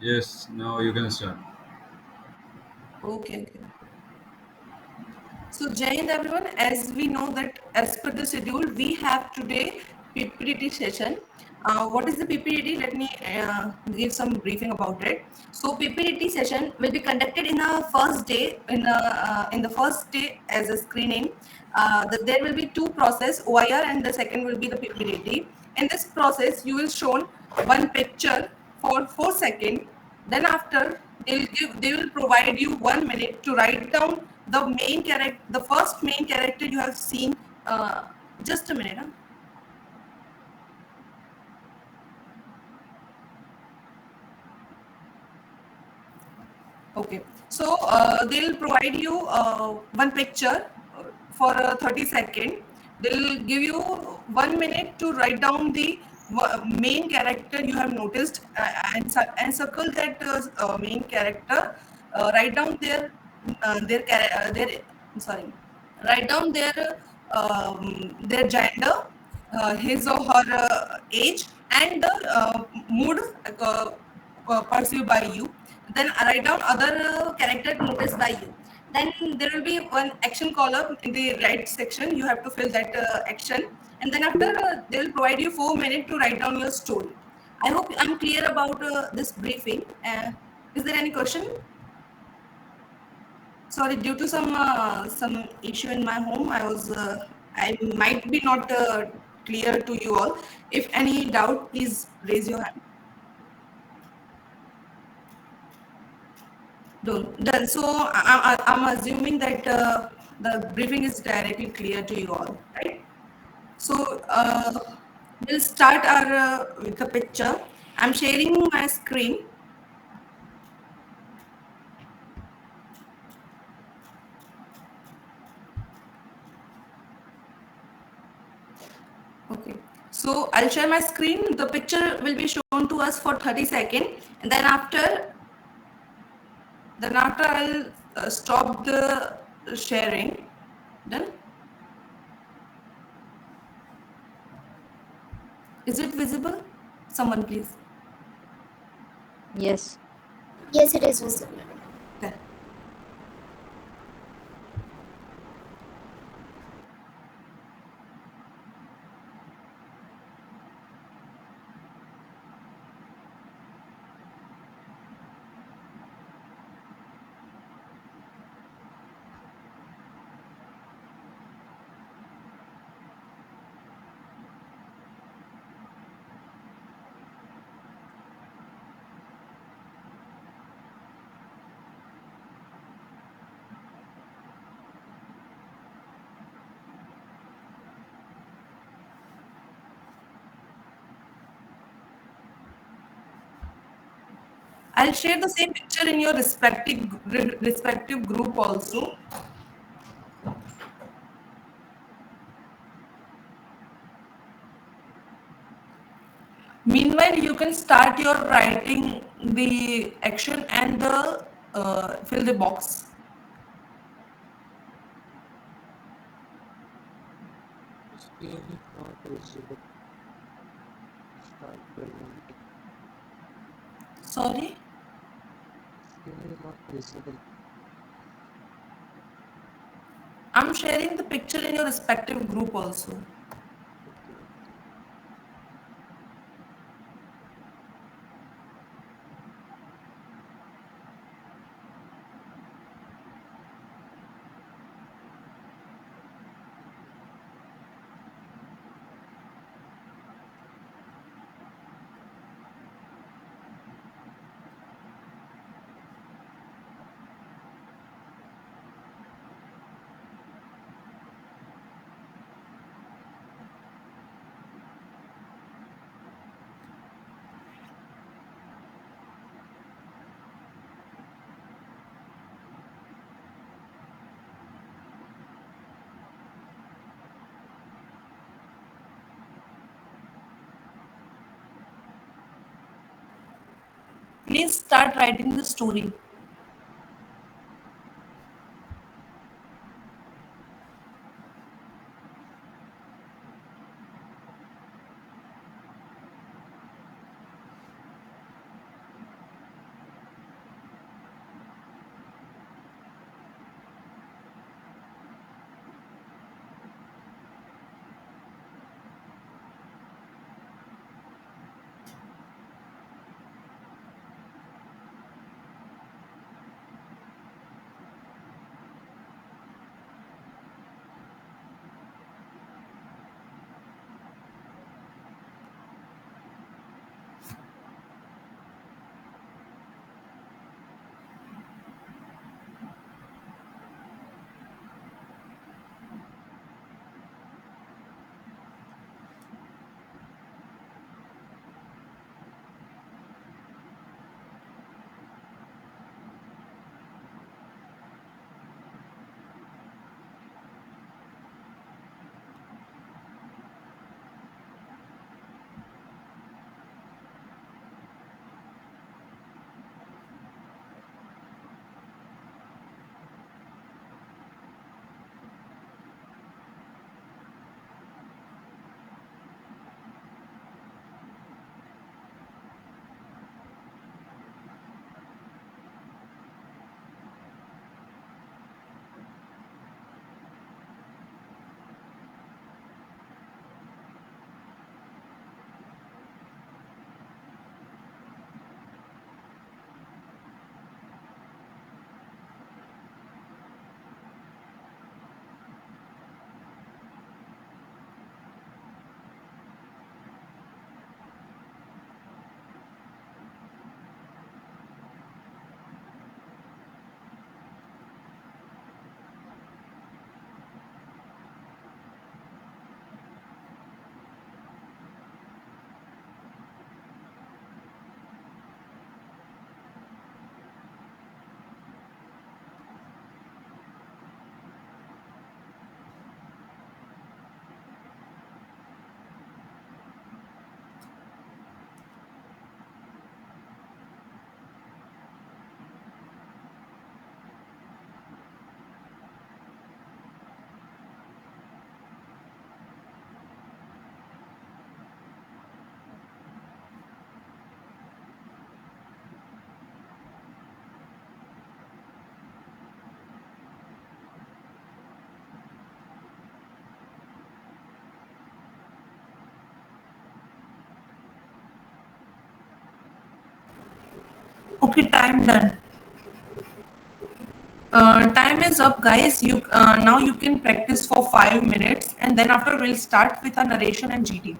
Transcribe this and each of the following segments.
Yes, now you can start. Okay, okay. So, Jai Hind everyone, as we know that as per the schedule, we have today PPDT session. What is the PPDT? Let me give some briefing about it. So, PPDT session will be conducted in the first day. In the first day as a screening, there will be two process OIR and the second will be the PPDT. In this process, you will shown one picture for 4 seconds. Then after they will provide you 1 minute to write down the main character, the first main character you have seen. Just a minute. Huh? Okay. So they'll provide you one picture for 30 seconds. They'll give you 1 minute to write down the main character you have noticed and circle that main character. Write down their sorry. Write down their gender, his or her age, and the mood perceived by you. Then write down other character noticed by you. Then there will be one action column in the right section. You have to fill that action, and then after they will provide you 4 minutes to write down your story. I hope I'm clear about this briefing. Is there any question? Sorry, due to some issue in my home, I might be not clear to you all. If any doubt, please raise your hand. Done. So I'm assuming that the briefing is directly clear to you all, right? So we'll start our with the picture. I'm sharing my screen. Okay. So I'll share my screen. The picture will be shown to us for 30 seconds, and then after I'll stop the sharing. Done. Is it visible? Someone please. Yes. Yes, it is visible. Done. I'll share the same picture in your respective group also. Meanwhile, you can start your writing the action and the fill the box. Screen is not visible. Start presenting. Sorry, Screen is not visible. I'm sharing the picture in your respective group also. Okay. Please start writing the story. Okay, time done. Time is up, guys. You now you can practice for 5 minutes, and then after we'll start with a narration and GT.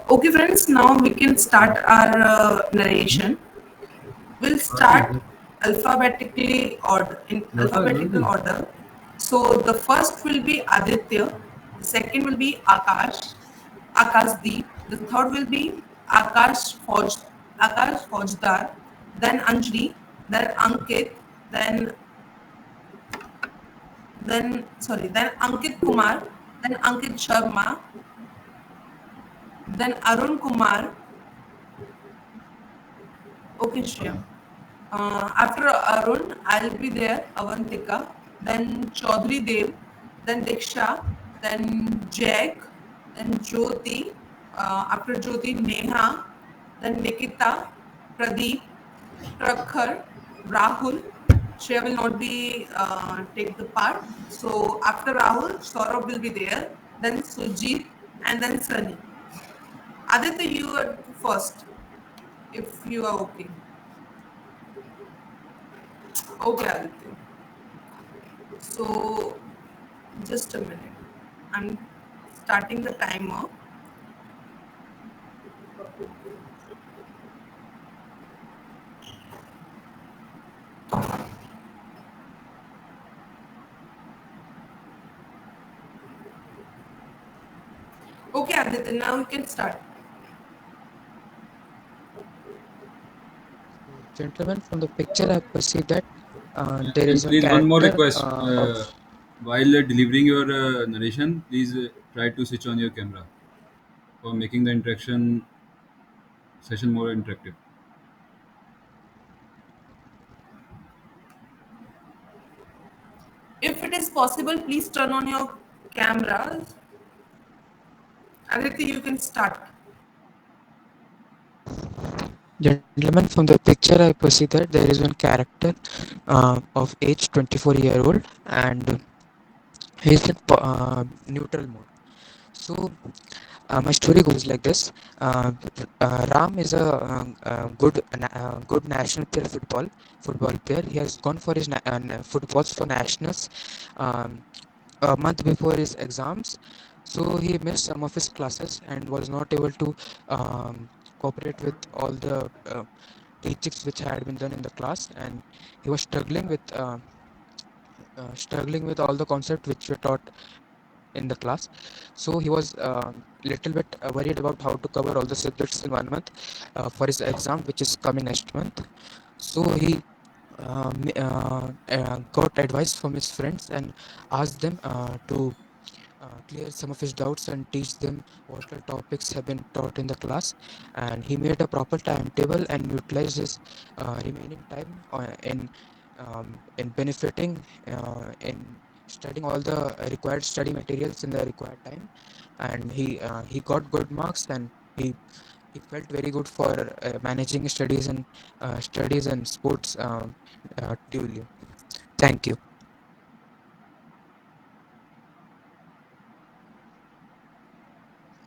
Okay, friends. Now we can start our narration. We'll start alphabetically order in alphabetical order. So the first will be Aditya, the second will be Akash, Akashdeep, the third will be Akash Faujdar, then Anjali, then Ankit, then Ankit Kumar, then Ankit Sharma, then Arun Kumar. Okay, Shreya. After Arun, I'll be there, Avantika, then Chaudhary Dev, then Diksha, then Jack, then Jyoti, after Jyoti, Neha, then Nikita, Pradeep, Prakhar, Rahul. Shreya will not be take the part. So after Rahul, Saurabh will be there, then Sujit, and then Sunny. Aditya, you are first, if you are okay. Okay, Aditya. So, just a minute. I'm starting the timer. Okay, Aditya, now you can start. Gentlemen, from the picture I perceive that there And is a please, one more character request. of While delivering your narration, please try to switch on your camera for making the interaction session more interactive. If it is possible, please turn on your cameras. Aditya, you can start. gentlemen. From the picture I perceive that there is one character of age 24-year-old, and he's in neutral mode. So My story goes like this. Ram is a good national player football player. He has gone for his footballs for nationals um, a month before his exams, so he missed some of his classes and was not able to cooperate with all the teachings which had been done in the class, and he was struggling with all the concepts which were taught in the class. So he was little bit worried about how to cover all the subjects in 1 month for his exam, which is coming next month. So he got advice from his friends and asked them to clear some of his doubts and teach them what the topics have been taught in the class. And he made a proper timetable and utilized his remaining time in benefiting in studying all the required study materials in the required time. And he got good marks, and he felt very good for managing studies and sports duly. Thank you.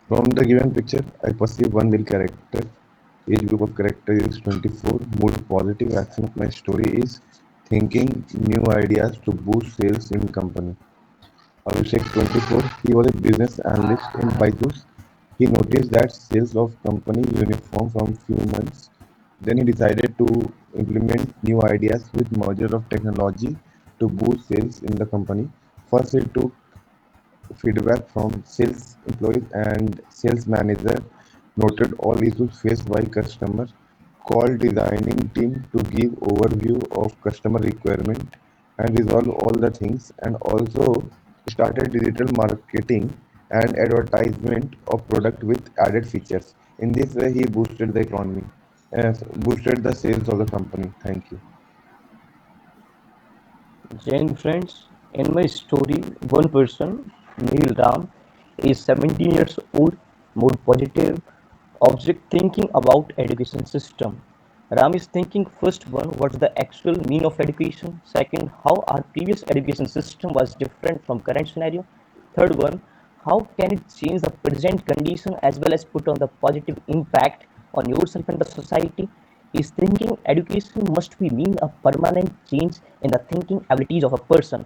From the given picture, I perceive one male character. Age group of character is 24. Mood positive. Action of my story is thinking new ideas to boost sales in company. Abhishek 24. He was a business analyst in Byju's. He noticed that sales of company uniform from few months. Then he decided to implement new ideas with merger of technology to boost sales in the company. First, he took feedback from sales employees and sales manager, noted all issues faced by customer, called designing team to give overview of customer requirement and resolve all the things, and also started digital marketing and advertisement of product with added features. In this way, he boosted the economy, boosted the sales of the company. Thank you. Jane friends, in my story, one person, Neil Ram, is 17 years old, more positive, object thinking about education system. Ram is thinking first one, what's the actual mean of education? Second, how our previous education system was different from current scenario? Third one, how can it change the present condition as well as put on the positive impact on yourself and the society? Is thinking education must be mean a permanent change in the thinking abilities of a person.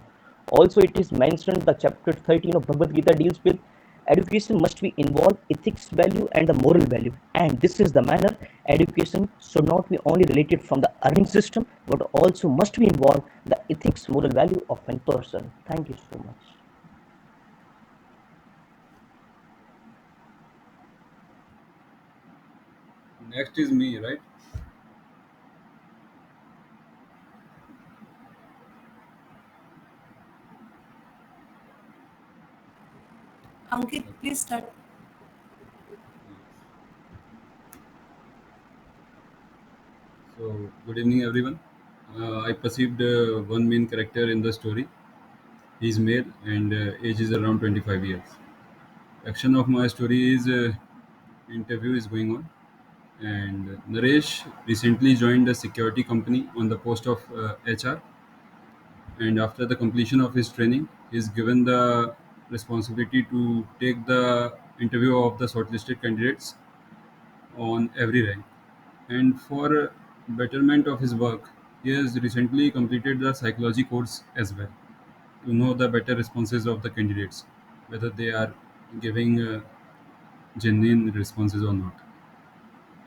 Also, it is mentioned the chapter 13 of Bhagavad Gita deals with education must be involve ethics value and the moral value. And this is the manner education should not be only related from the earning system, but also must be involved the ethics moral value of a person. Thank you so much. Next is me, right? Ankit, please start. So, good evening, everyone. I perceived one main character in the story. He's male and age is around 25 years. Action of my story is interview is going on, and Naresh recently joined a security company on the post of HR. And after the completion of his training, he is given the responsibility to take the interview of the shortlisted candidates on every rank. And for betterment of his work, he has recently completed the psychology course as well to know the better responses of the candidates, whether they are giving genuine responses or not,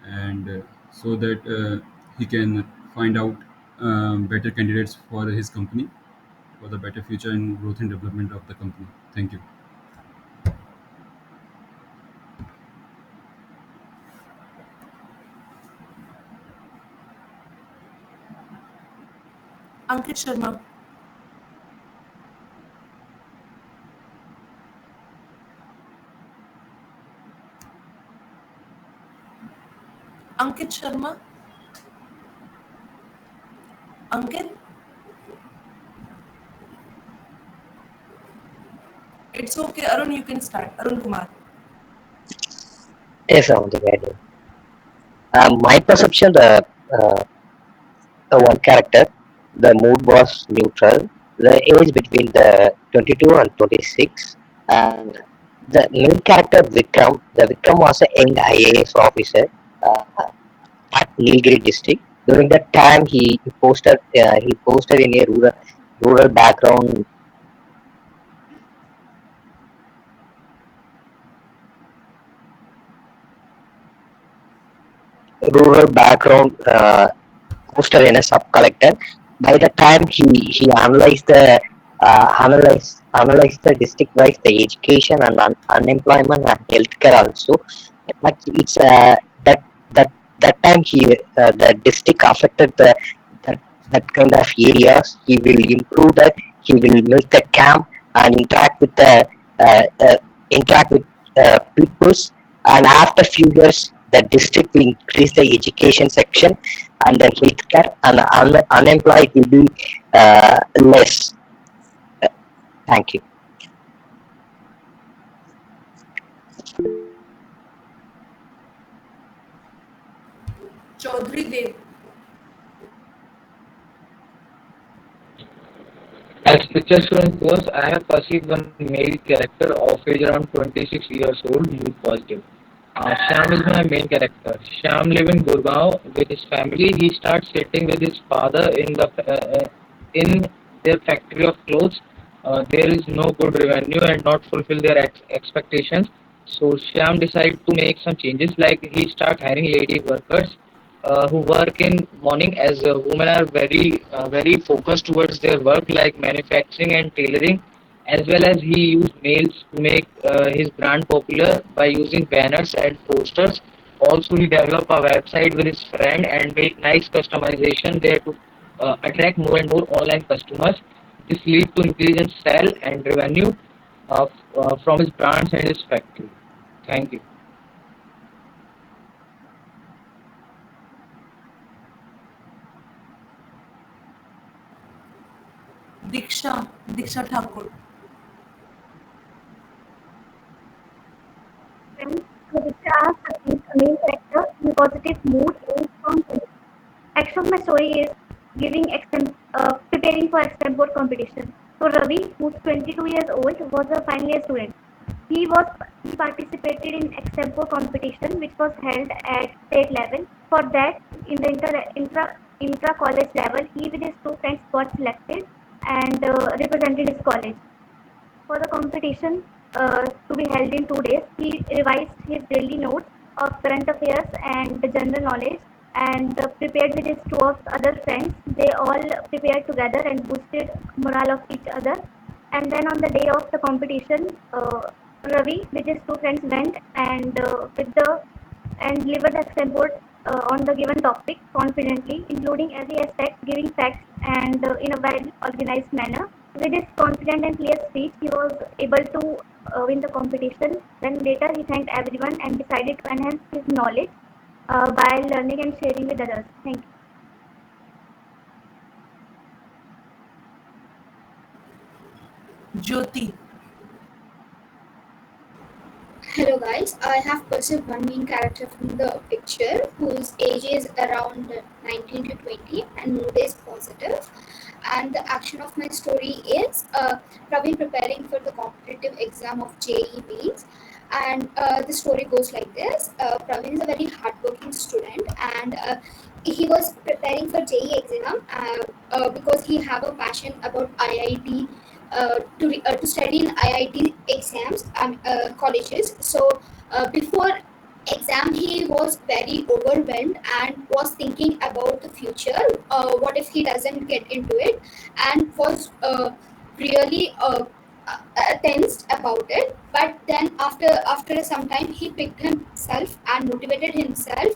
and so that he can find out better candidates for his company for the better future and growth and development of the company. Thank you. Ankit Sharma. Ankit Sharma. Ankit, it's okay. Arun, you can start. Arun Kumar. Yes, I'm the guide. My perception, one character, the mood was neutral. The age between the 22 and 26, and The main character Vikram, the Vikram was a young IAS officer uh, at Nilgiri district. During that time, he posted in a rural background poster in a sub collector. By the time he analyzed the district wise the education and unemployment and healthcare also. But it's that that time the district affected that that kind of areas. He will improve that. He will make the camp and uh, uh, interact with peoples. And after few years, the district will increase the education section and the healthcare, and unemployed will be less. Thank you. Chaudhary Dev. As picture shown goes, I have perceived one male character of age around 26 years old, mood positive. Shyam is my main character. Shyam live in Gurgaon with his family. He starts sitting with his father in their factory of clothes. There is no good revenue and not fulfill their expectations. So Shyam decide to make some changes. Like he start hiring lady workers who work in morning, as women are very focused towards their work like manufacturing and tailoring, as well as he used males to make his brand popular by using banners and posters. Also, he developed a website with his friend and make nice customization there to attract more and more online customers. This lead to increase in sale and revenue from his brands and his factory. Thank you. Diksha Thakur. Friends, Pradipta asks a main character in a positive mood in confidence. Action of my story is preparing for exam board competition. So Ravi, who's 22 years old, was a final year student. He participated in exam board competition, which was held at state level. For that, in the intra college level, he with his two friends got selected and represented his college. For the competition to be held in 2 days, he revised his daily notes of current affairs and the general knowledge and prepared with his two of other friends. They all prepared together and boosted morale of each other. And then on the day of the competition, Ravi with his two friends went and delivered the exam board on the given topic confidently, including every aspect, giving facts and in a well organized manner. With his confident and clear speech, he was able to win the competition. Then later, he thanked everyone and decided to enhance his knowledge by learning and sharing with others. Thank you. Jyoti. Hello guys, I have perceived one main character from the picture whose age is around 19 to 20 and mood is positive. And the action of my story is Praveen preparing for the competitive exam of JEE mains. And the story goes like this. Praveen is a very hardworking student and he was preparing for JEE exam because he have a passion about IIT to study in IIT exams and colleges. So before exam, he was very overwhelmed and was thinking about the future. What if he doesn't get into it? And was really tensed about it. But then after some time, he picked himself and motivated himself,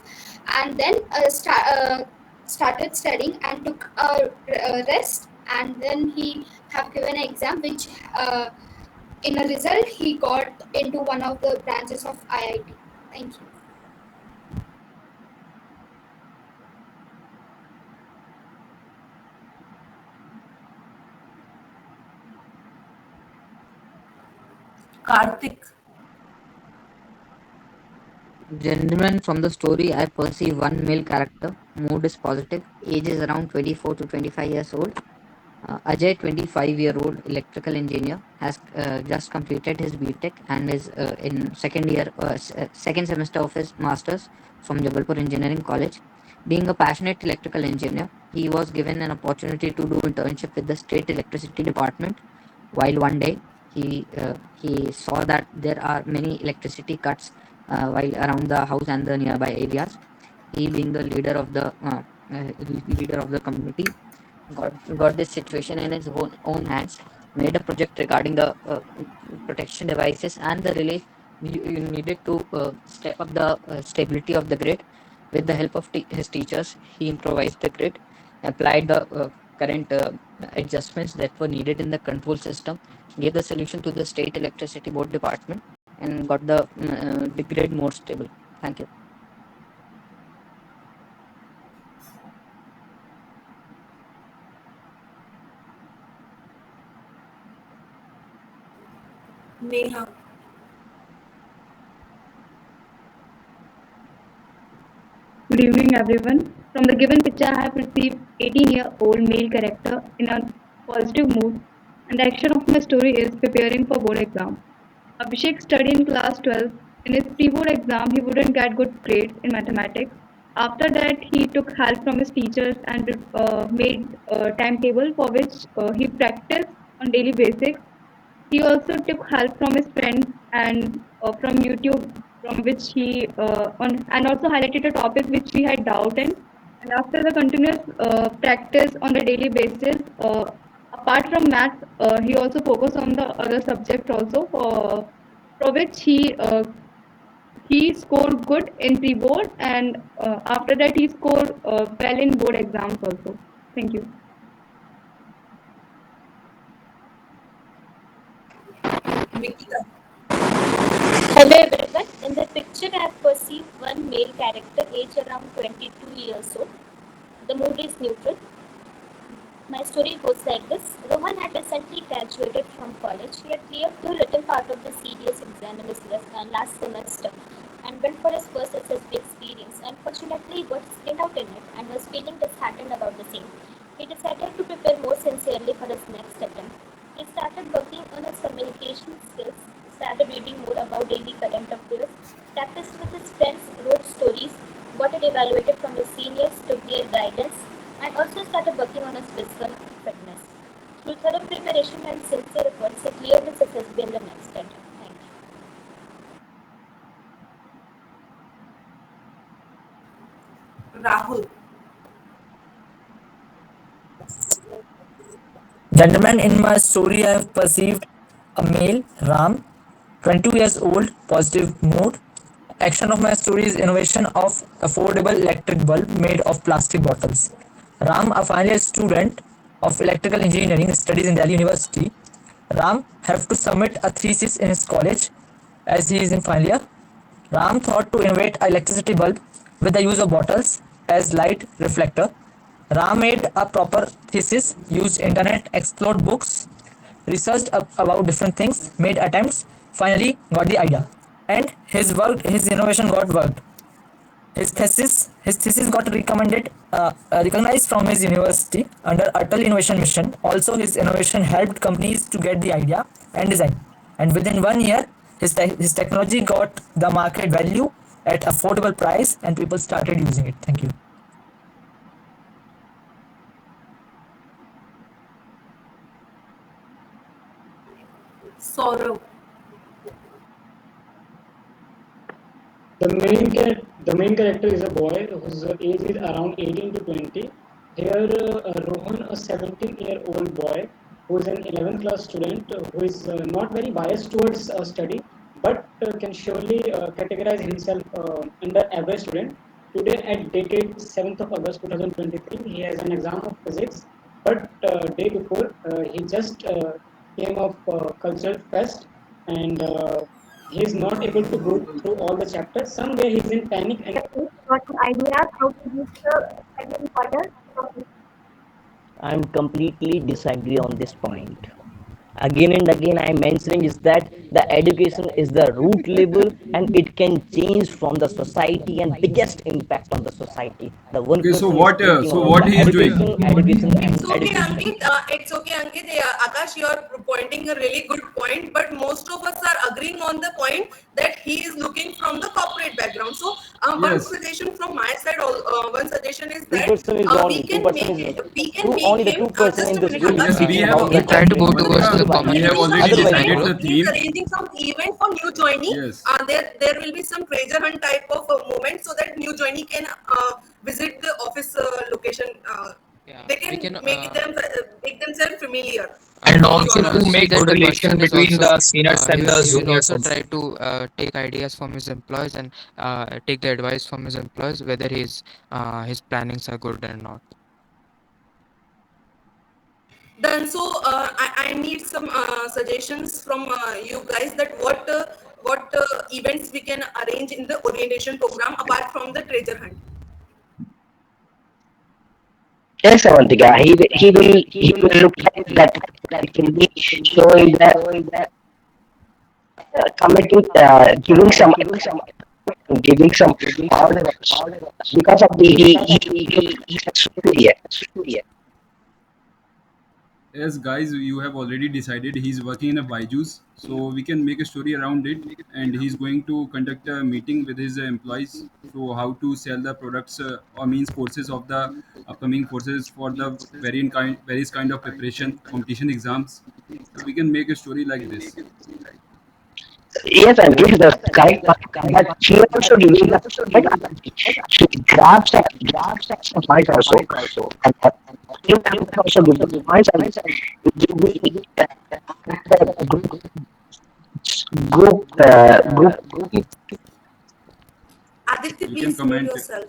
and then started studying and took a rest, and then he have given an exam which in a result he got into one of the branches of IIT. Thank you. Karthik. Gentlemen, from the story, I perceive one male character. Mood is positive. Age is around 24 to 25 years old. Ajay, 25-year-old electrical engineer, has just completed his BTech and is in second semester of his masters from Jabalpur Engineering College. Being a passionate electrical engineer, he was given an opportunity to do internship with the state electricity department. While one day he saw that there are many electricity cuts while around the house and the nearby areas. He, being the leader of the community, got this situation in his own hands, made a project regarding the protection devices and the relay needed to step up the stability of the grid. With the help of his teachers, he improvised the grid, applied the current adjustments that were needed in the control system, gave the solution to the state electricity board department, and got the grid more stable. Thank you. Neha. Good evening, everyone. From the given picture, I have received 18-year-old male character in a positive mood, and the action of my story is preparing for board exam. Abhishek studied in class 12. In his pre-board exam, he wouldn't get good grades in mathematics. After that, he took help from his teachers and made a timetable for which he practiced on daily basis. He also took help from his friends and from YouTube, from which he and also highlighted a topic which he had doubt in. And after the continuous practice on the daily basis, apart from maths, he also focused on the other subject also, for which he scored good in pre-board, and after that he scored well in board exams also. Thank you. Nikita. Hello everyone. In the picture, I have perceived one male character, age around 22 years old. The mood is neutral. My story goes like this. Rohan had recently graduated from college. He had cleared the written part of the CDS exam in his last semester and went for his first SSB experience. Unfortunately, he got skinned out in it and was feeling disheartened about the same. He decided to prepare more sincerely for his next attempt. He started working on his communication skills, started reading more about daily current affairs, practiced with his friends, wrote stories, got it evaluated from his seniors, took their guidance, and also started working on his physical fitness. Through thorough preparation and sincere efforts, he cleared his SSB in the next attempt. Thank you. Rahul. Gentlemen, in my story, I have perceived a male, Ram, 22 years old, positive mood. Action of my story is innovation of affordable electric bulb made of plastic bottles. Ram, a final year student of electrical engineering, studies in Delhi University. Ram have to submit a thesis in his college as he is in final year. Ram thought to innovate an electricity bulb with the use of bottles as light reflector. Ram made a proper thesis, used internet, explored books, researched about different things, made attempts, finally got the idea. And his innovation got worked. His thesis got recognized from his university under Atal Innovation Mission. Also, his innovation helped companies to get the idea and design. And within 1 year, his technology got the market value at affordable price, and people started using it. Thank you. Saurav. The main character is a boy whose age is around 18 to 20. Here, Rohan, a 17-year-old boy who is an 11th class student who is not very biased towards study, but can surely categorize himself under average student. Today, at dated 7th of August 2023, he has an exam of physics, but day before, he just came off cultural fest, and he is not able to go through all the chapters. Somewhere he's in panic and Got ideas how to use the second order. I'm completely disagree on this point. Again and again I am mentioning is that the education is the root level and it can change from the society and biggest impact on the society. The one Okay, person is thinking so about what the he is doing? education It's and okay, education. Ankit. It's okay, Ankit. Akash, you're pointing a really good point, but most of us are agreeing on the point that he is looking from the corporate background. So, one Yes, suggestion from my side, one suggestion is Two that person is we only two can person make is we can two make only the him two person just in a this minute, group is Akash. yes, speaking about We the We can try to corporate go world. towards the we we common can have do ground. some already Otherwise, decided event. the He's theme. arranging some event for new joinee. Yes, There will be some treasure hunt type of moment so that new joinee can visit the office location. Yeah, They we can can make themselves familiar And with we your also can to see make that good the relation person is between also the seniors and the he will juniors also also. try to take ideas from his employees and take the advice from his employees whether his plannings are good or not. then. So I need some suggestions from you guys that what events we can arrange in the orientation program apart from the treasure hunt. Yes, Avantika. He will look like that. It will be showing the committing, giving some orders because of the he's a superior. as guys, you have already decided he's working in a Byju's, so we can make a story around it. And he's going to conduct a meeting with his employees. So how to sell the products or means courses of the upcoming courses for the various kind of preparation, competition exams. So we can make a story like this. Yes, and this is the correct part. But she also giving the point. She grabs some points also, and you can also give the points and give the group. Aditya, You can please mute comment. yourself.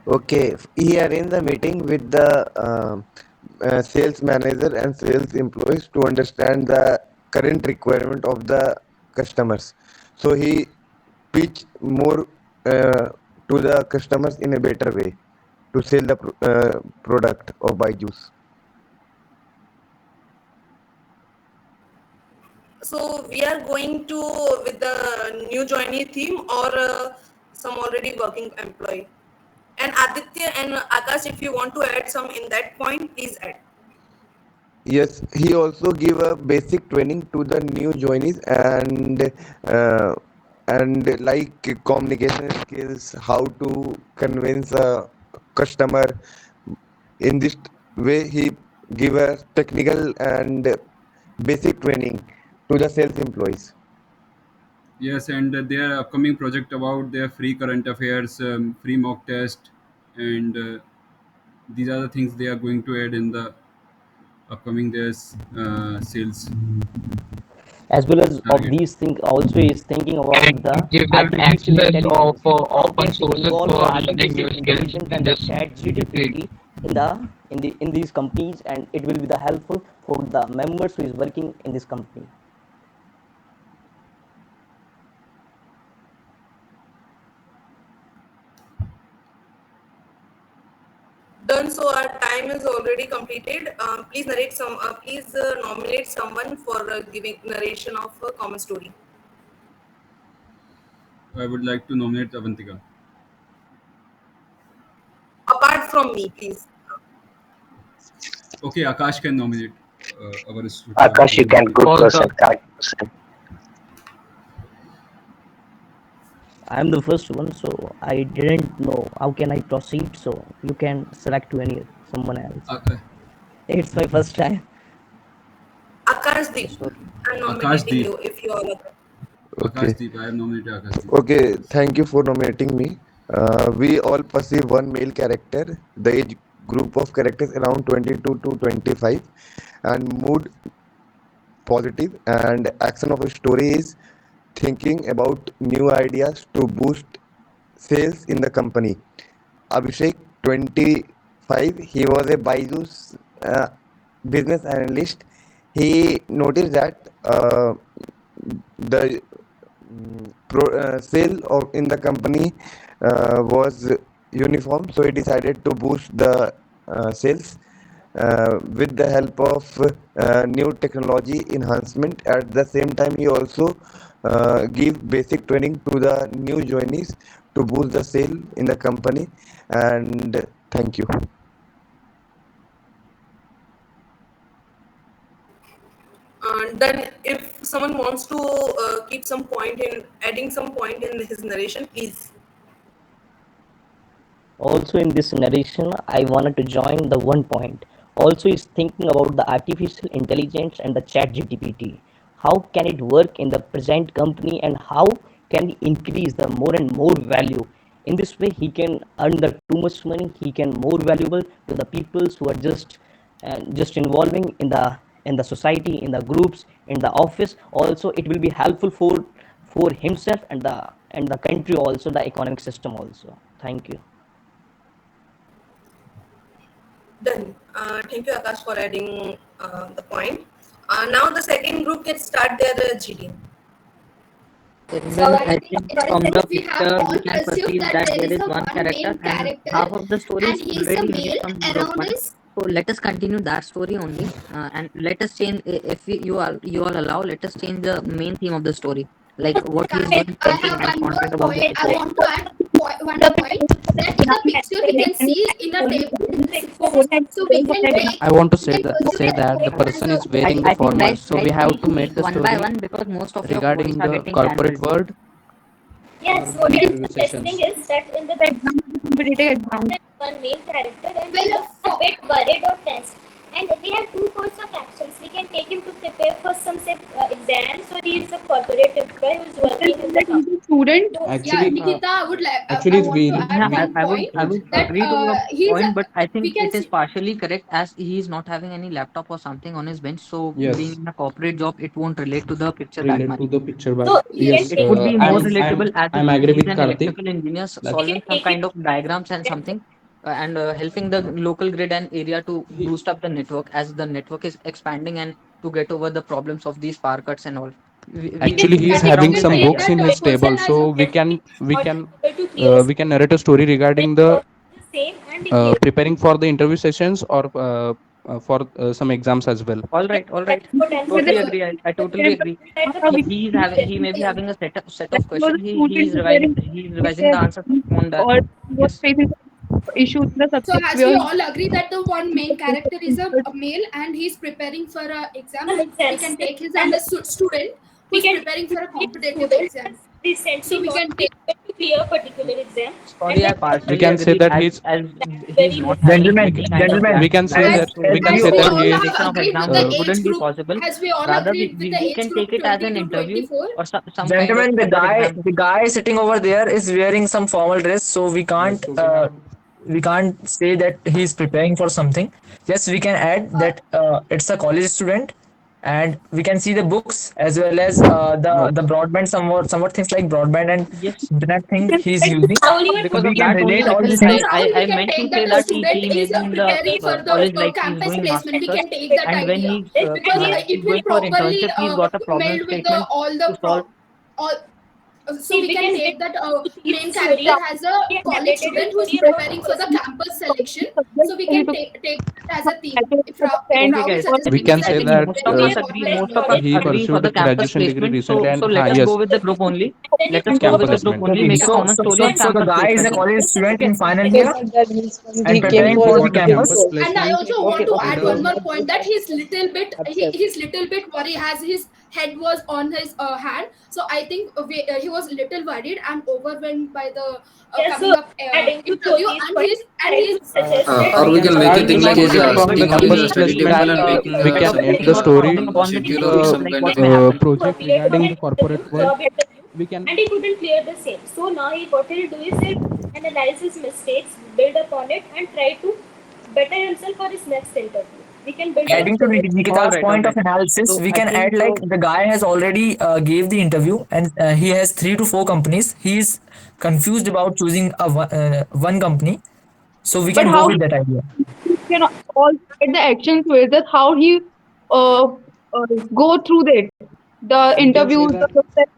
Okay, he arranged the meeting with the sales manager and sales employees to understand the current requirement of the customers. So he pitched more to the customers in a better way to sell the product of Byju's. So we are going to with the new joinee theme or some already working employee. And Aditya and Akash, if you want to add some in that point, please add. Yes, he also give a basic training to the new joinees uh, and like communication skills, how to convince a customer. In this way, he give a technical and basic training to the sales employees. Yes, and their upcoming project about their free current affairs, free mock test, and these are the things they are going to add in the upcoming their sales As well as of target. these things also is thinking about And the give them artificial access of intelligence, how open can we sources involve the for learning artificial new skills intelligence in and the this chat field. gpt in these companies, and it will be the helpful for the members who is working in this company. Done. So our time is already completed. Please narrate some. Please nominate someone for giving narration of a common story. I would like to nominate Avantika. Apart from me, please. Okay, Akash can nominate our Akash, you can, good For person, the correct person. I am the first one, so I didn't know how can I proceed, so you can select to any someone else. uh, It's my first time. Akashdeep, So I'm Akash nominating Deep. you if you are. Okay. Akash Deep. I have nominated Akash Deep. Okay, Yes. thank you for nominating me. We all perceive one male character. The age group of characters around 22 to 25, and mood positive, and action of a story is thinking about new ideas to boost sales in the company. Abhishek, 25, he was a Byju's business analyst. He noticed that the sale of in the company was uniform, so he decided to boost the sales. with the help of new technology enhancement. At the same time, he also give basic training to the new joinees to boost the sale in the company. And thank you. And then if someone wants to keep some point in adding some point in his narration, please. Also in this narration, I wanted to join the one point. Also is thinking about the artificial intelligence and the chat GPT. How can it work in the present company and how can we increase the more and more value? In this way, he can earn the too much money. He can more valuable to the peoples who are just involving in the society, in the groups, in the office. Also, it will be helpful for himself and the country also, the economic system also. Thank you. Done. Thank you, Akash, for adding the point. Now the second group can start their GD. Then I think from the We have picture we all can perceived perceive that that there there is is a one one character main and character half of the story and is he is a already made male. from group Around one. his So let us continue that story only, and let us change. If you all allow, let us change the main theme of the story, like what he is going I thinking have and one more pondering about the point. I situation. want to add one point that in the picture we can see in a table in the section. So I want to we can say pursue that the that person as is a wearing the I think formal, guys, so we have we to make speak the one by story one because most of your queries regarding are the getting corporate cancelled. world Yes, or what the is interview interesting sessions. is that in the Competitive exam. one main character and he well looks a bit worried or tense. And we have two course of actions. We can take him to prepare for some say, exams, or he is a corporate employee who is working in the That he's company. a student. So, yeah, Actually, Nikita, I would like I actually, it's want to very add Yeah, one point I would that agree to your he's a point, but I we think can it is see partially correct as he is not having any laptop or something on his bench. So being yes, in a corporate job, it won't relate to the picture that relate much. to the picture, but so he can yes, It take would be more relatable as if I'm agree he's with an Karthik. electrical engineer we That's can solving some take him kind of diagrams and something, and helping the local grid and area to boost up the network as the network is expanding and to get over the problems of these power cuts and all. we We can actually should he is get we having around can this some take idea. books that in his person table, as so that he is we not can able to clear we can narrate a story regarding the the same and he clears. preparing for the interview sessions or for some exams as well. Yeah, All that's right. what I'm and Totally suggesting. agree. I totally agree. That the He may be yeah. having a set Like of he was questions. a student He is with revising the answers on that. or he was Yes. facing some issues in the So subject as where we he all agree that the one main character is a male and he's preparing for a exam, we exams can take his and as a student we who's can preparing for a take competitive student exam. So recently we not can take able to clear a particular exam and Sorry, I then We partially can say agree that he's as he is very not missing. having Gentlemen, any kind of we can laptop say and as that so we can as say we that the all he is have preparation of agreed with exam the uh, age wouldn't be group, possible. as we all Rather, agreed with the we age can group take it as 20 an to interview 24. or some kind of gentlemen, other exam. the guy sitting over there is wearing some formal dress, so yes, so we can't say that he's preparing for something. Yes, we can add Uh, that it's a college student, and we can see the books as well as no, the broadband, somewhat things like broadband and Yes, internet he thing can he's write using. Only one So because we of can that only, relate all Akhil, these So things. Rahul, we I can meant to take say that a that student he may is be in the preparing for the college, like he's campus doing placement. We masters, can take that and when idea he's because it will going for properly internship, he's got a problem meld with the statement all the to solve. all. So see we we can can get take that to his main story. character has a We have college narrated the student who's story about the preparing for the person. campus selection. subject So we and he can took take that as a theme. matter If for the If friend Okay, Rahul is guys. or we suggesting can this, say I Then think that Most it of will us be agree. college Most perfect. of us college he agree for pursued the a campus graduation degree placement. recently, So and let us yes, go with the group only. then Let it us will go campus with the focus group placement. only. Okay, Make a on common story on so the campus guy is a placement. college student Okay. in final year and preparing He for the got a campus campus. And I placement also want Okay. to Okay. add one more point that he's little bit worried as his head was on his hand. So I think he was little worried and overwhelmed by the yeah, so coming up adding to interview Jyoti's and point, I he's would suggest that Or Sorry, we guys. can Sorry make to it in interrupt. like starting he's from the We sticking we with campus the need study to table that placement. and making We can some end focusing the or story focusing upon the with schedule theory or the some like kind what of may a happen. project appeared for regarding an the corporate world. job interview We can and he couldn't clear the same. So now what he'll do is he'll analyze his mistakes, build upon it, and try to better himself for his next interview. We can build our Adding to story. Nikita's All point of right. analysis, So we I can add think like so. the guy has already gave the interview and he has 3 to 4 companies. He is confused about choosing one company, so we but can go how with that idea. he can also get the actions with that how he uh, uh, go through the we can say interviews, the that process.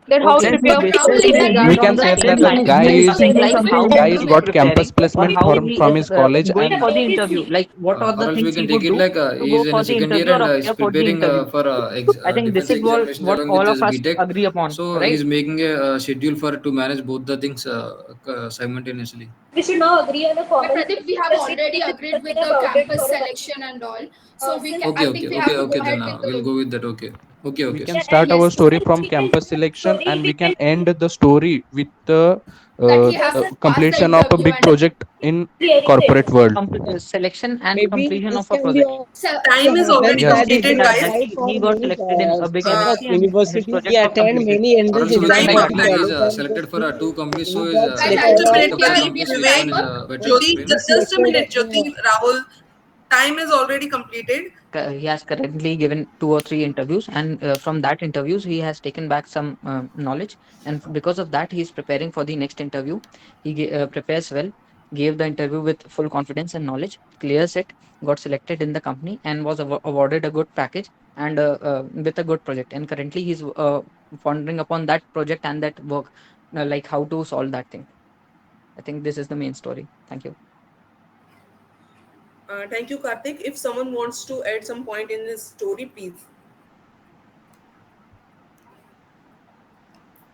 that how to Okay, prepare so for basically the regarding We on can the say exam. that student the line, guy he is is saying like how guy he is is got campus preparing or placement how he from is his college, going and for the interview. Like what are the Or else we things he can take would it do like to he go is in for a the second year interview or and he's appear for the preparing interview. for I think this defense is examinations what along with all his of us BTech. agree upon, So right? he's making a schedule for to manage both the things simultaneously. We should now agree on a But common Pradeep, we have because we already need to agreed discuss with the about it campus for a while. selection and all. So Since I Okay, think okay, we okay, have to okay. go Then ahead with we'll the. go with that. Okay, okay, we okay. can and start our yes, story since from we can campus tell the selection, story, and we we can can end the story with the That he yes, has passed the completion of a interview big and project in clearing the corporate exam. world. Selection and Maybe completion this of a can be project. also Time is already happens Yes. that he completed, can guys. That apply for he got many selected in a big such of MNC and his universities. He project got attend completed. many Or entrance else we can Time exam take in it his like completed. he's college, and selected for two companies, so he he's got Guys, selected I need applying to for as both break of the Pradeep, companies which Vivek, one is better and Jyoti. he experience. Just a selected minute, Jyoti, Rahul. Time is already completed. He has currently given 2 or 3 interviews, and from that interviews he has taken back some knowledge, and because of that he is preparing for the next interview. He prepares well, gave the interview with full confidence and knowledge, clears it, got selected in the company, and was awarded a good package and with a good project, and currently he's pondering upon that project and that work, like how to solve that thing. I think this is the main story. Thank you. Thank you, Karthik. If someone wants to add some point in this story, please.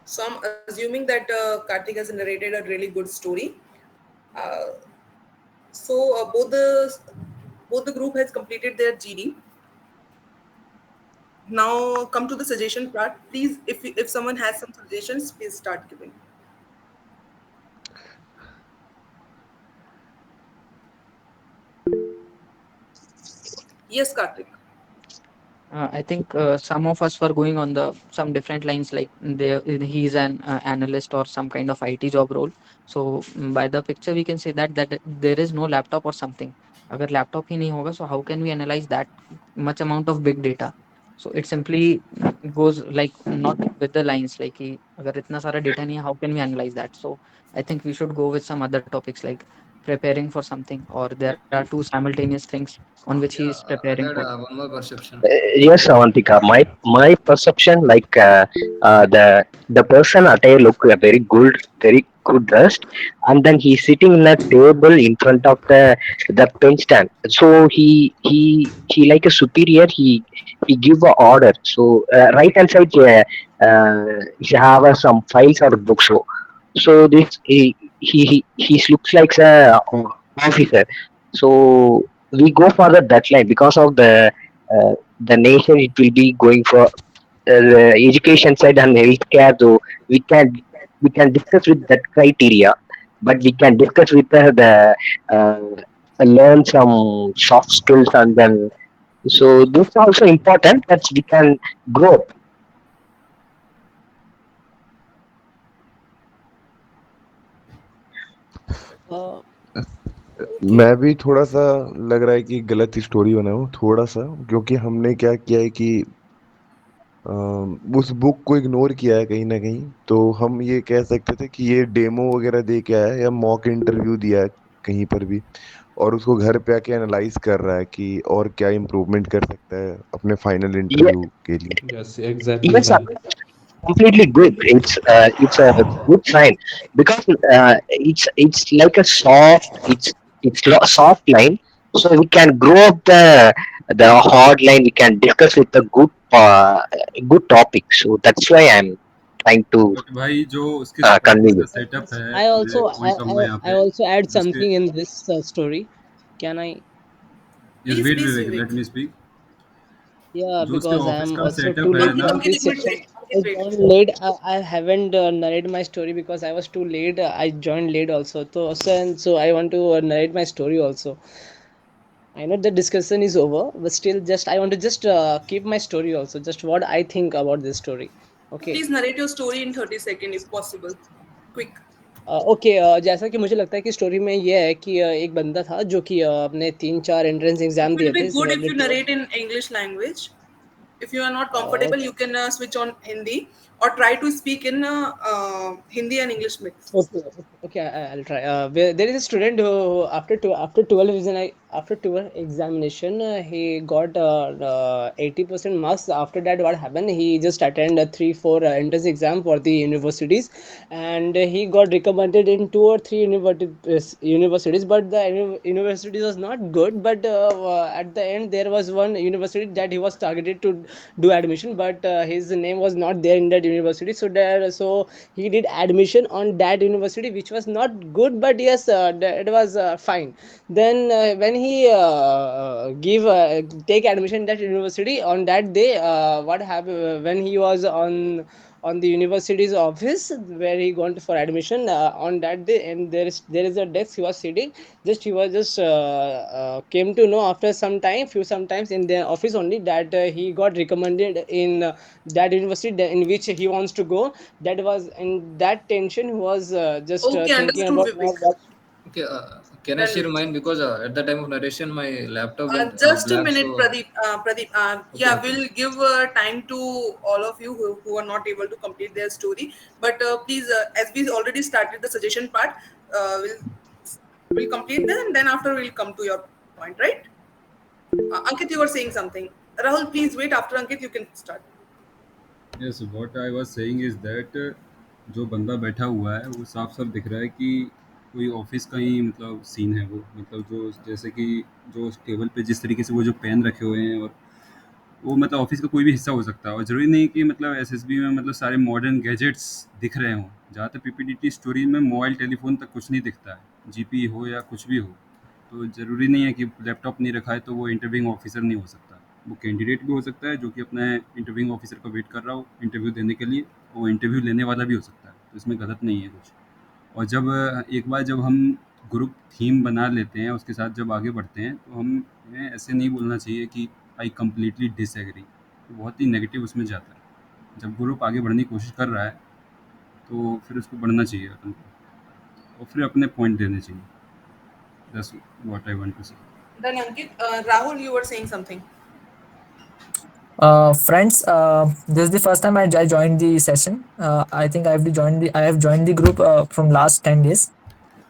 So I'm assuming that Karthik has narrated a really good story. Uh, so both the group has completed their GD. Now come to the suggestion part. Please, if someone has some suggestions, please start giving. Yes, Karthik. I think some of us were going on the some different lines, like he's an analyst or some kind of IT job role. So by the picture we can say that there is no laptop or something. अगर laptop ही नहीं होगा, so how can we analyze that much amount of big data? So it simply goes like not with the lines, like कि अगर इतना सारा data नहीं है, how can we analyze that? So I think we should go with some other topics like preparing for something, or there are two simultaneous things on which he Yeah, is preparing I had for. one more perception. Yes, Avantika. My perception, like the person attire look very good dressed, and then he's sitting in a table in front of the pen stand. So he like a superior. He give a order. So right hand side, he have some files or books. So this he looks like a officer. So we go for that line because of the nation. It will be going for the education side and healthcare. Though we can we can discuss with that criteria, but we can discuss with learn some soft skills, and then so this is also important that we can grow. uh, okay. मैं भी थोड़ा सा लग रहा है कि गलत story बना हो थोड़ा सा, क्योंकि हमने क्या किया है कि उस बुक को इग्नोर किया है कहीं ना कहीं। तो हम ये कह सकते थे कि ये डेमो वगैरह दे के आया है या मॉक इंटरव्यू दिया है कहीं पर भी, और उसको घर पे आके एनालाइज कर रहा है कि और क्या इम्प्रूवमेंट कर सकता है अपने फाइनल Ye- इंटरव्यू के लिए। Yes, exactly, Yes, sir. Sai. Completely good. It's a good sign because it's like a soft line, so we can grow up the hard line. We can discuss with the good topic. So that's why I'm trying to but भाई जो उसके convey इसका it. Setup है, I मैं also point कहूँगा यहाँ I पे also add जिसके something in this story. Can I? Is Please, wait please, Vivek, Vivek. Let me speak. Yeah, जो उसके because ऑफिस I'm का also too सेटअप है late ना, in Ankit, this एक मिनट section. wait. I Ankit, wait. joined late. I haven't narrated my story because I was too late. I joined late also. So I want to narrate my story also. I know the discussion is over, but still, just I want to just keep my story also. Just what I think about this story. Okay. Please narrate your story in 30 seconds if possible. Quick. Okay, जैसा कि मुझे लगता है कि story में ये है कि एक बंदा था जो कि अपने 3-4 एंट्रेंस It एग्जाम will दिए be थे good if you literal. narrate in English language. If you are not comfortable, you can switch on Hindi or try to speak in Hindi and English mix. Okay, okay, I'll try. There is a student who after 12 is an after 12 examination, he got 80% marks. After that, what happened? He just attended 3 4 entrance exam for the universities, and he got recommended in 2 or 3 universities. But the university was not good. But at the end, there was one university that he was targeted to do admission, but his name was not there in that university. So he did admission on that university, which was not good, but yes, it was fine. Then when he give take admission in that university on that day, what happened when he was on the university's office where he gone for admission on that day, and there is a desk he was sitting. Just he was just came to know after some time, few sometimes in their office only, that he got recommended in that university in which he wants to go. That was in that tension, he was just Okay, thinking understood, about Vivek. Okay, can I share mine? Because at the time of narration, my laptop went Just a black. minute, So Pradeep. Pradeep, okay, yeah, okay. we'll give time to all of you who are not able to complete their story. But please, as we already started the suggestion part, we'll complete that, and then after we'll come to your point, right? Ankit, you were saying something. Rahul, please wait. After Ankit, you can start. Yes what I was saying is that जो बंदा बैठा हुआ है वो साफ साफ दिख रहा है कि कोई ऑफिस का ही मतलब सीन है वो, मतलब जो जैसे कि जो टेबल पे जिस तरीके से वो जो पेन रखे हुए हैं, और वो मतलब ऑफिस का कोई भी हिस्सा हो सकता है, और ज़रूरी नहीं कि मतलब एसएसबी में मतलब सारे मॉडर्न गैजेट्स दिख रहे हों। जहाँ तक पीपीडीटी स्टोरी में मोबाइल टेलीफोन तक कुछ नहीं दिखता है, जीपी हो या कुछ भी हो। तो ज़रूरी नहीं है कि लैपटॉप नहीं रखा है तो वो इंटरव्यूइंग ऑफिसर नहीं हो सकता। वो कैंडिडेट भी हो सकता है जो कि अपना इंटरव्यूइंग ऑफिसर का वेट कर रहा हो इंटरव्यू देने के लिए, और वो इंटरव्यू लेने वाला भी हो सकता है, तो इसमें गलत नहीं है कुछ। और जब एक बार जब हम ग्रुप थीम बना लेते हैं उसके साथ जब आगे बढ़ते हैं तो हमें ऐसे नहीं बोलना चाहिए कि आई कम्प्लीटली डिसएग्री, तो बहुत ही नेगेटिव उसमें जाता है। जब ग्रुप आगे बढ़ने की कोशिश कर रहा है तो फिर उसको बढ़ना चाहिए अपन को, और फिर अपने पॉइंट देने चाहिए। That's what I want to say. Then Ankit, Rahul, you were saying something. Friends, this is the first time I joined the session. I think I have joined the group from last 10 days.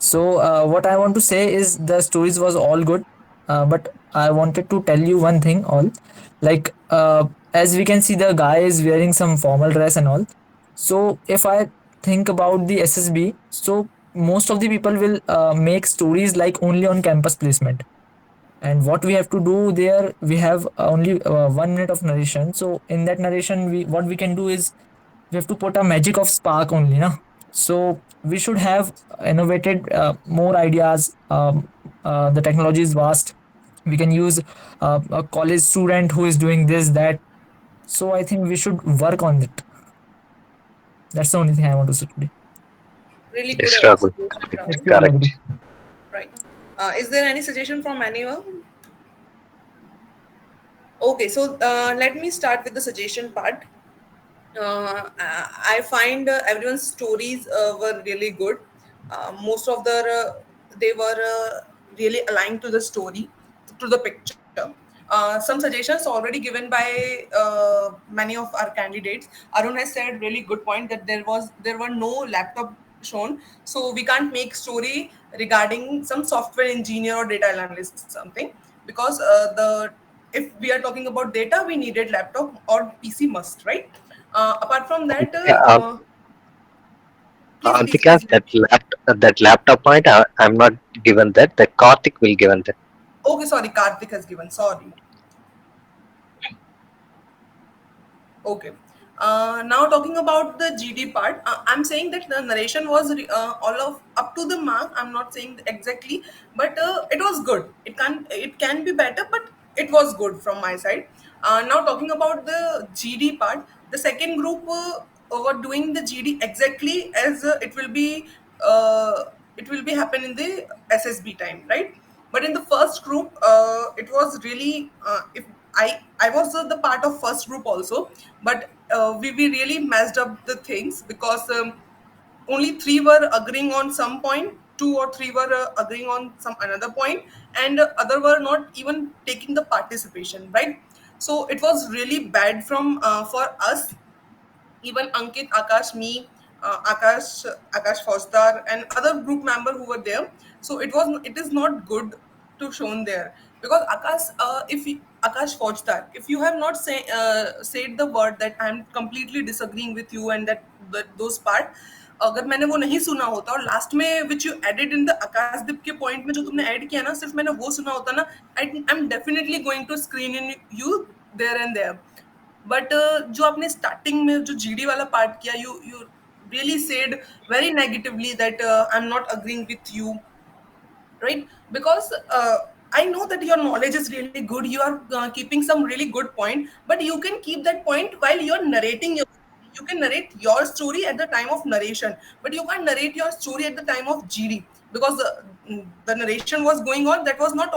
So what I want to say is the stories was all good, but I wanted to tell you one thing all. Like as we can see, the guy is wearing some formal dress and all. So if I think about the SSB, so most of the people will make stories like only on campus placement. And what we have to do there, we have only 1 minute of narration. So in that narration, we what we can do is we have to put a magic of spark only, no? So we should have innovated more ideas. The technology is vast. We can use a college student who is doing this that. So I think we should work on it. That's the only thing I want to say today. Really good Yes, Rahul. suggestion, Rahul. If you are agree. Correct. Right. Is there any suggestion from anyone? Okay, so let me start with the suggestion part. I find everyone's stories were really good. Most of they were really aligned to the story, to the picture. Some suggestions already given by many of our candidates. Arun has said really good point that there were no laptop shown, so we can't make story regarding some software engineer or data analyst something, because the if we are talking about data, we needed laptop or PC must, right? Apart from that, Yeah, please. because that laptop point, I'm not given that. The Karthik will given that. Okay, sorry, Karthik has given. Sorry. Okay. Now talking about the GD part, I'm saying that the narration was all of up to the mark. I'm not saying exactly, but it was good. It can be better, but it was good from my side. Now talking about the GD part, the second group were doing the GD exactly as it will be happen in the SSB time, right? But in the first group, it was really if I was the part of first group also, but we really messed up the things, because only three were agreeing on some point, two or three were agreeing on some another point, and other were not even taking the participation, right? So it was really bad from for us, even Ankit, Akash, me, Akash Fosdar, and other group member who were there. So it is not good to shown there, because Akash, Akash Faujdar, if you have not said the word that I am completely disagreeing with you and that those part, अगर मैंने वो नहीं सुना होता और last में which you added in the Akashdeep के point में जो तुमने ऐड किया ना, सिर्फ मैंने वो सुना होता ना, I am definitely going to screen in you there and there. But जो आपने स्टार्टिंग में जो जीडी वाला पार्ट किया, you you really said very negatively that I'm not agreeing with you, right? Because I know that your knowledge is really good, you are keeping some really good point, but you can keep that point while you're narrating your, you can narrate your story at the time of narration, but you can't narrate your story at the time of GD, because the narration was going on, that was not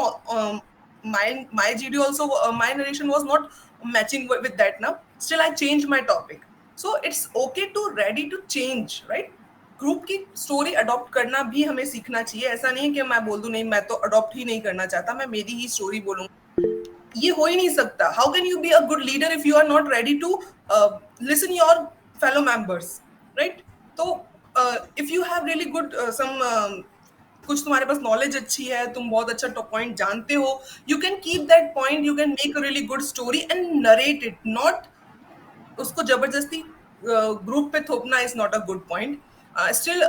my GD also, my narration was not matching with that now, still I changed my topic. So it's okay to ready to change, right? Group की story adopt करना भी हमें सीखना चाहिए. ऐसा नहीं है कि मैं बोल दूं नहीं मैं तो अडॉप्ट ही नहीं करना चाहता, मैं मेरी ही स्टोरी बोलूंगा, ये हो ही नहीं सकता. How can you be a good leader if you are not ready to listen your fellow members, right? तो if you have really good some कुछ तुम्हारे पास नॉलेज अच्छी है, तुम बहुत अच्छा पॉइंट जानते हो, you can keep that point, you can make a really good story and narrate it, not उसको जबरदस्ती ग्रुप पे थोपना is not a good point. Still,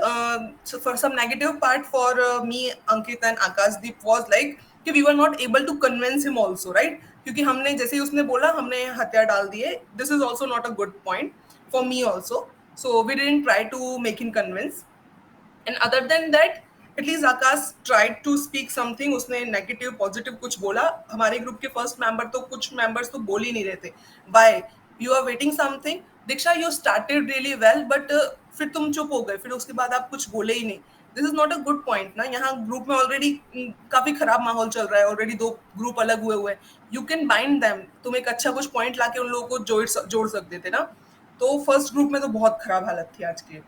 for some negative part for me, Ankit and Akashdeep was like कि we were not able to convince him also, right? क्योंकि हमने जैसे ही उसने बोला हमने हथियार डाल दिए. This is also not a good point for me also. So we didn't try to make him convince. And other than that, at least Akash tried to speak something. उसने negative, positive कुछ बोला. हमारे group के first member तो कुछ members तो बोल ही नहीं रहे थे. Why? You are waiting something. Diksha, you started really well, but फिर तुम चुप हो गए, फिर उसके बाद आप कुछ बोले ही नहीं. This is not a good point ना. यहाँ ग्रुप में ऑलरेडी काफी खराब माहौल चल रहा है, ऑलरेडी 2 ग्रुप अलग हुए हैं. You can bind them. तुम एक अच्छा कुछ पॉइंट लाके उन लोगों को जोड़ सकते थे ना. तो फर्स्ट ग्रुप में तो बहुत खराब हालत थी आज की.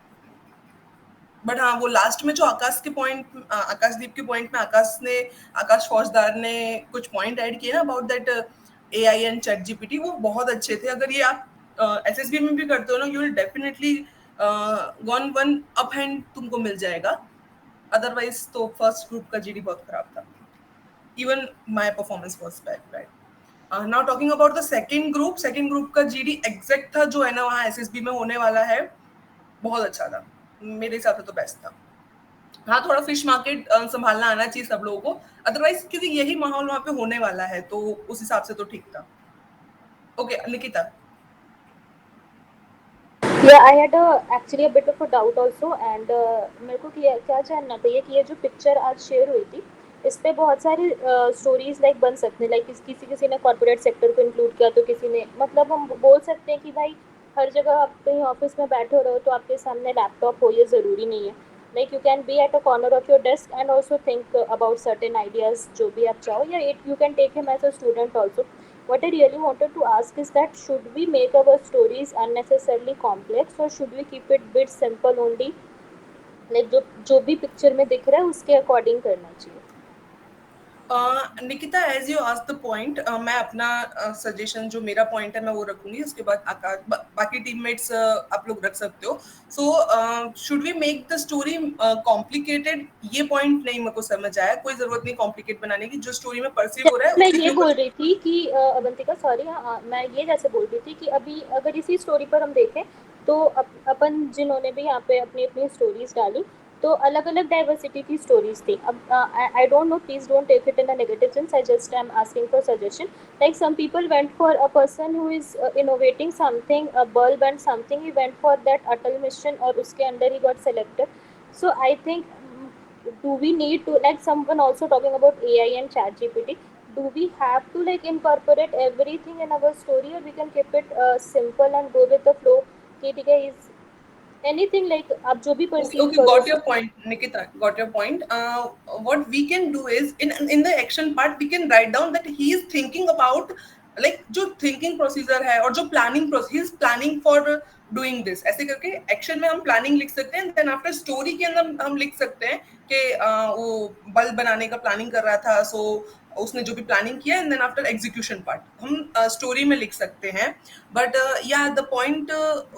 बट हाँ, वो लास्ट में जो आकाश के पॉइंट, आकाशदीप के पॉइंट में आकाश फौजदार ने कुछ पॉइंट ऐड किए ना about that AI and chat GPT, वो बहुत अच्छे थे. अगर ये आप एसएसबी में भी करते हो ना, you will definitely gone one up hand तुमको मिल जाएगा. अदरवाइज तो फर्स्ट ग्रुप का जीडी बहुत खराब था. Even my performance was bad. Now talking about the second group का जीडी एग्जैक्ट था जो है ना वहाँ एसएसबी में होने वाला है, बहुत अच्छा था. मेरे हिसाब से तो बेस्ट था. हाँ, थोड़ा फिश मार्केट संभालना आना चाहिए सब लोगों को, अदरवाइज क्योंकि यही माहौल वहाँ पे होने वाला है तो उस हिसाब से तो ठीक था. Okay, Nikita. Yeah, I had actually a bit of a doubt also, and मेरे को क्या जानना था ये कि ये जो पिक्चर आज शेयर हुई थी, इस पे बहुत सारी स्टोरीज लाइक बन सकते हैं. लाइक किसी ने कॉर्पोरेट सेक्टर को इंक्लूड किया, तो किसी ने, मतलब हम बोल सकते हैं कि भाई हर जगह आप कहीं ऑफिस में बैठे हो रहे हो तो आपके सामने लैपटॉप हो, ये ज़रूरी नहीं है. Like you can be at a corner of your desk and also think about certain ideas जो भी आप चाहो, या you can take him as a student also. What I really wanted to ask is that should we make our stories unnecessarily complex or should we keep it bit simple only? Like जो भी picture में दिख रहा है उसके according करना चाहिए. Nikita, as you ask the point, मैं अपना सजेशन जो मेरा पॉइंट है मैं वो रखूंगी. उसके बाद बाकी टीममेट्स आप लोग रख सकते हो. So should we make the story complicated, ये पॉइंट नहीं मेरे को समझ आया. कोई जरूरत नहीं कॉम्प्लिकेट बनाने की, जो स्टोरी में परसीव हो रहा है मैं उसके ये ऊपर. बोल रही थी कि अवंतिका सॉरी, मैं ये जैसे बोल रही थी कि अभी अगर इसी स्टोरी पर हम देखें तो अपन जिन्होंने भी यहाँ पे अपनी अपनी स्टोरीज डाली तो अलग अलग डाइवर्सिटी की स्टोरीज थी. अब I don't know, please don't take it in a negative sense, I just am asking for suggestion. Like some people went for a person who is innovating something, a bulb and something, he went for that Atal mission और उसके अंदर ही got selected. So I think, do we need to, like someone also talking about AI and chat GPT, do we have to like incorporate everything in our story or we can keep it simple and go with the flow? ठीक है, is anything like आप जो भी perceive Okay, करो. got your point, Nikita. Got your point. What we can do is in the action part we can write down that he is thinking about like जो thinking procedure है और जो planning process, he is planning for doing this. ऐसे करके action में हम planning लिख सकते हैं. Then after story के अंदर हम लिख सकते हैं कि वो बल्ब बनाने का planning कर रहा था, so उसने जो भी प्लानिंग किया, and then after execution part हम स्टोरी में लिख सकते हैं. बट या द पॉइंट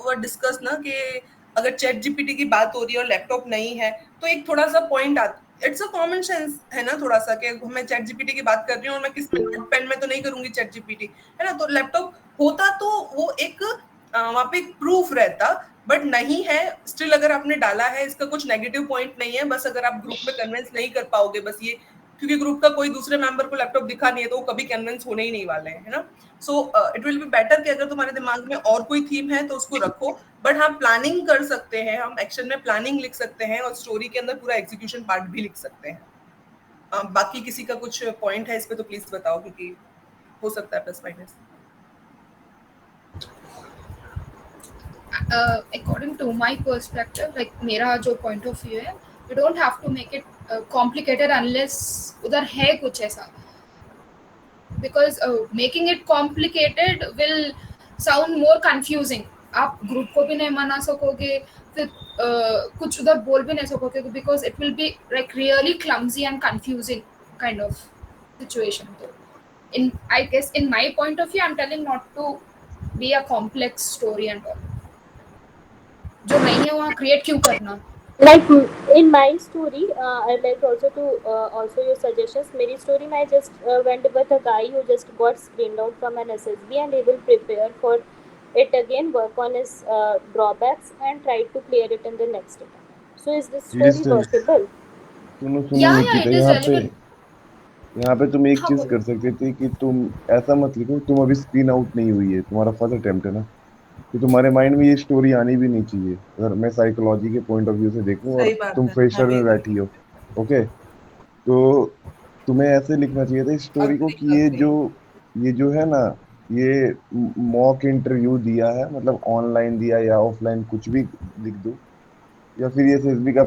वर डिस्कस ना कि अगर चैट जीपीटी की बात हो रही है और लैपटॉप नहीं है तो एक थोड़ा सा point it's a common sense है ना थोड़ा सा, कि मैं चैट जीपीटी की बात कर रही हूँ और मैं किस पेन में तो नहीं करूंगी चैट जीपीटी, है ना। तो लैपटॉप होता तो वो एक वहां पे एक प्रूफ रहता, बट नहीं है। स्टिल अगर आपने डाला है, इसका कुछ नेगेटिव पॉइंट नहीं है, बस अगर आप ग्रुप में कन्विंस नहीं कर पाओगे, बस ये क्योंकि ग्रुप का कोई दूसरे मेंबर को लैपटॉप दिखा नहीं है तो वो कभी कन्विंस होने ही नहीं वाले हैं, है ना। So it will be better कि अगर तुम्हारे दिमाग में और कोई थीम है तो उसको रखो, बट हम प्लानिंग कर सकते हैं, हम एक्शन में प्लानिंग लिख सकते हैं और स्टोरी के अंदर पूरा एग्जीक्यूशन पार्ट भी लिख सकते हैं। बाकी किसी का कुछ पॉइंट है इस पे तो प्लीज बताओ, क्योंकि हो सकता है plus minus. According to my perspective, like मेरा जो point of view है, you don't have to make it complicated unless उधर है कुछ ऐसा, because making it complicated will sound more confusing. आप ग्रुप को भी नहीं मना सकोगे, फिर कुछ उधर बोल भी नहीं सकोगे, because it will be like really clumsy and confusing kind of situation. तो in I guess in my point of view, I'm telling not to be a complex story and all. जो नहीं है वहाँ create क्यों करना? Like in my story, I'd like also to also your suggestions. मेरी story में I just went with a guy who just got screened out from an SSB and he will prepare for it again, work on his drawbacks and try to clear it in the next attempt. So is this Please story tell. possible? सुनो सुनो Yeah, Nikita, it is relevant. यहाँ पे तुम एक हाँ चीज बोलो. कर सकते थे कि तुम ऐसा मत लिखो, तुम अभी स्क्रीन आउट नहीं हुई है, तुम्हारा फर्स्ट अटेम्प्ट है ना, तो तुम्हारे माइंड में ये स्टोरी आनी भी नहीं चाहिए, अगर मैं साइकोलॉजी के पॉइंट ऑफ व्यू से देखूं और सही बात तुम है, मैं फ्रेशर भी में agree बैठी हो। ओके, तो तुम्हें ऐसे लिखना चाहिए था स्टोरी को कि agree. ये जो है ना, ये मॉक इंटरव्यू दिया है, मतलब ऑनलाइन दिया या ऑफलाइन कुछ भी लिख दो, या फिर ये एसएसबी का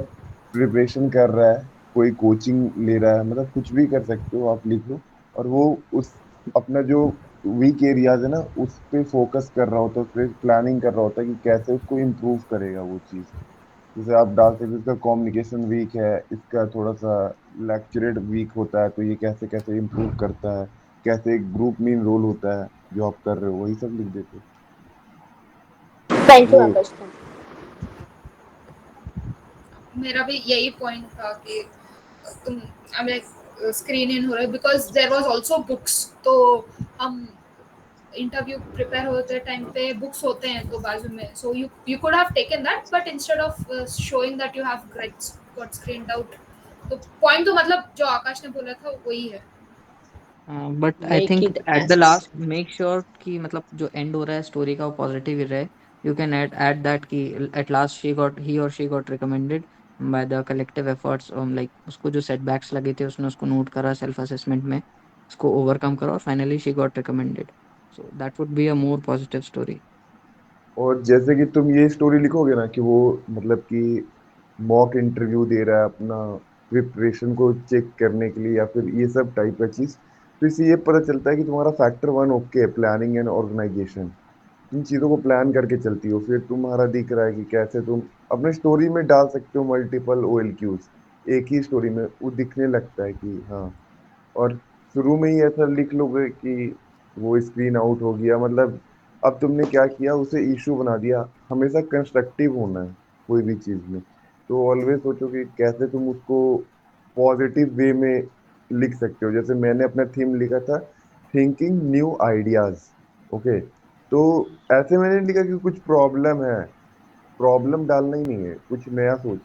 प्रिपरेशन कर रहा है, कोई कोचिंग ले रहा है, मतलब कुछ भी कर सकते हो, आप लिख लो। और वो उस अपना जो वीक एरियाज है ना, उस पे फोकस कर रहा होता है, उस पे प्लानिंग कर रहा होता है कि कैसे उसको इम्प्रूव करेगा वो चीज़। जैसे आप डाल सकते हो इसका कम्युनिकेशन वीक है, इसका थोड़ा सा लेक्चरेट वीक होता है, तो ये कैसे कैसे इम्प्रूव करता है, कैसे एक ग्रुप मीन रोल होता है जो आप कर रहे हो, वही सब लिख देते। Thank you, वो Akash. मेरा भी यही पॉइंट था कि तुम हमें स्क्रीन इन हो रहा है, because there was also books, तो हम इंटरव्यू प्रिपेयर होते टाइम पे बुक्स होते हैं तो बाजू में, so you could have taken that, but instead of showing that you have got screened out, तो पॉइंट तो मतलब जो आकाश ने बोला था वही है. But I Make think it at the as last make sure कि मतलब जो एंड हो रहा है स्टोरी का वो पॉजिटिव ही रहे. यू कैन ऐड दैट कि at last he got recommended by the collective efforts, like उसको जो सेटबैक्स लगे थे उसने उसको नोट करा सेल्फ असेसमेंट में, उसको ओवरकम करा और finally she got recommended. So that would be a more positive story. और जैसे कि तुम ये स्टोरी लिखोगे ना कि वो मतलब कि मॉक इंटरव्यू दे रहा है अपना प्रिपरेशन को चेक करने के लिए, या फिर ये सब टाइप का चीज, तो इससे ये पता चलता है कि तुम्हारा फैक्टर वन ओके है, प्लानिंग एंड ऑर्गेनाइजेशन, तुम चीजों को प्लान करके चलती हो। फिर तुम्हारा दिख रहा है कि कैसे तुम अपने स्टोरी में डाल सकते हो मल्टीपल OLQs एक ही स्टोरी में, वो दिखने लगता है कि हाँ। और शुरू में ही ऐसा लिख लोगे कि वो स्क्रीन आउट हो गया, मतलब अब तुमने क्या किया, उसे इशू बना दिया। हमेशा कंस्ट्रक्टिव होना है कोई भी चीज में, तो ऑलवेज सोचो कि कैसे तुम उसको पॉजिटिव वे में लिख सकते हो। जैसे मैंने अपना थीम लिखा था, थिंकिंग न्यू आइडियाज। ओके, तो ऐसे मैंने लिखा कि कुछ प्रॉब्लम है, प्रॉब्लम डालना ही नहीं है, कुछ नया सोच